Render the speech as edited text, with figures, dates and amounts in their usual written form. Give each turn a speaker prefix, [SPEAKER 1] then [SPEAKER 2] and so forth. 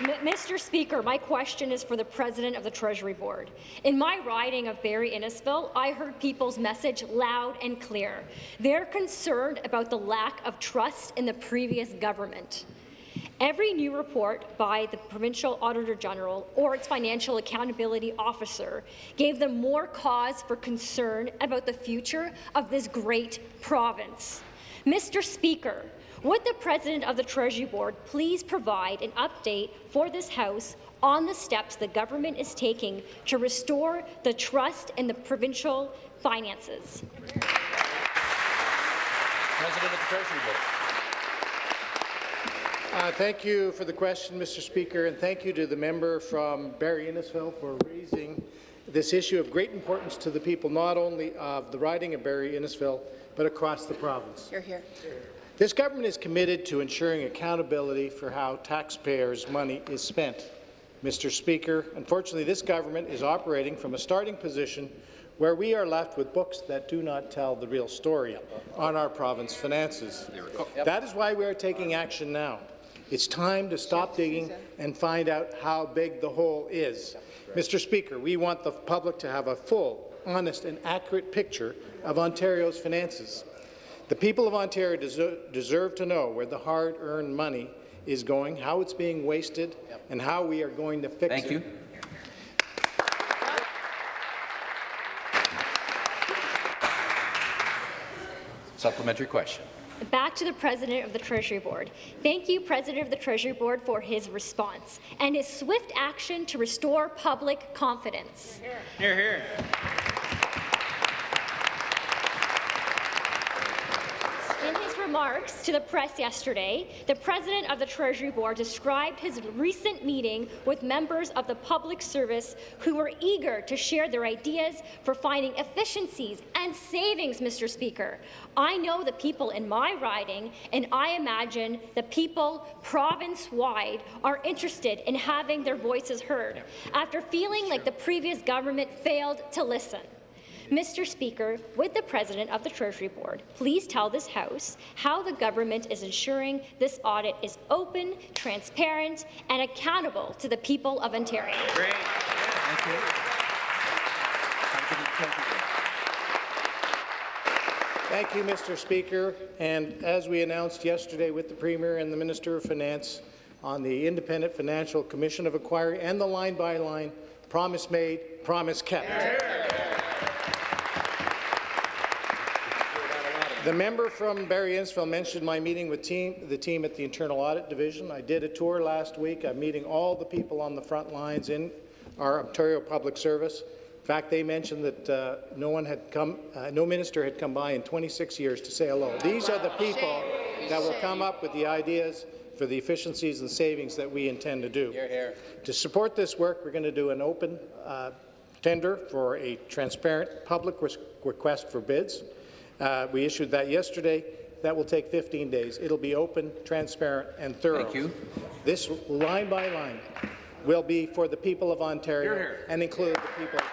[SPEAKER 1] Mr. Speaker, my question is for the President of the Treasury Board. In my riding of Barrie-Innisfil, I heard people's message loud and clear. They're concerned about the lack of trust in the previous government. Every new report by the Provincial Auditor General or its Financial Accountability Officer gave them more cause for concern about the future of this great province. Mr. Speaker, would the President of the Treasury Board please provide an update for this House on the steps the government is taking to restore the trust in the provincial finances?
[SPEAKER 2] President of the Treasury Board.
[SPEAKER 3] Thank you for the question, Mr. Speaker, and thank you to the member from Barrie-Innisfil for raising this issue of great importance to the people, not only of the riding of Barrie-Innisfil, but across the province.
[SPEAKER 4] Hear, hear.
[SPEAKER 3] This government is committed to ensuring accountability for how taxpayers' money is spent. Mr. Speaker, unfortunately, this government is operating from a starting position where we are left with books that do not tell the real story on our province finances. That is why we are taking action now. It's time to stop digging and find out how big the hole is. Mr. Speaker, we want the public to have a full, honest and accurate picture of Ontario's finances. The people of Ontario deserve to know where the hard-earned money is going, how it's being wasted, and how we are going to fix it.
[SPEAKER 2] Thank you. Supplementary question.
[SPEAKER 1] Back to the President of the Treasury Board. Thank you, President of the Treasury Board, for his response and his swift action to restore public confidence.
[SPEAKER 2] Hear, hear.
[SPEAKER 1] In his remarks to the press yesterday, the President of the Treasury Board described his recent meeting with members of the public service who were eager to share their ideas for finding efficiencies and savings, Mr. Speaker. I know the people in my riding, and I imagine the people province-wide are interested in having their voices heard after feeling like the previous government failed to listen. Mr. Speaker, would the President of the Treasury Board please tell this House how the government is ensuring this audit is open, transparent, and accountable to the people of Ontario?
[SPEAKER 2] Great. Thank you.
[SPEAKER 3] Thank you, Mr. Speaker. And as we announced yesterday with the Premier and the Minister of Finance on the Independent Financial Commission of Inquiry and the line-by-line promise made, promise kept. The member from Barrie-Innisfil mentioned my meeting with the team at the Internal Audit Division. I did a tour last week. I'm meeting all the people on the front lines in our Ontario Public Service. In fact, they mentioned that no minister had come by in 26 years to say hello. These are the people that will come up with the ideas for the efficiencies and savings that we intend to do.
[SPEAKER 2] Hear, hear.
[SPEAKER 3] To support this work, we're going to do an open tender for a transparent public request for bids. We issued that yesterday. That will take 15 days. It'll be open, transparent, and thorough.
[SPEAKER 2] Thank you.
[SPEAKER 3] This line by line will be for the people of Ontario and include the people of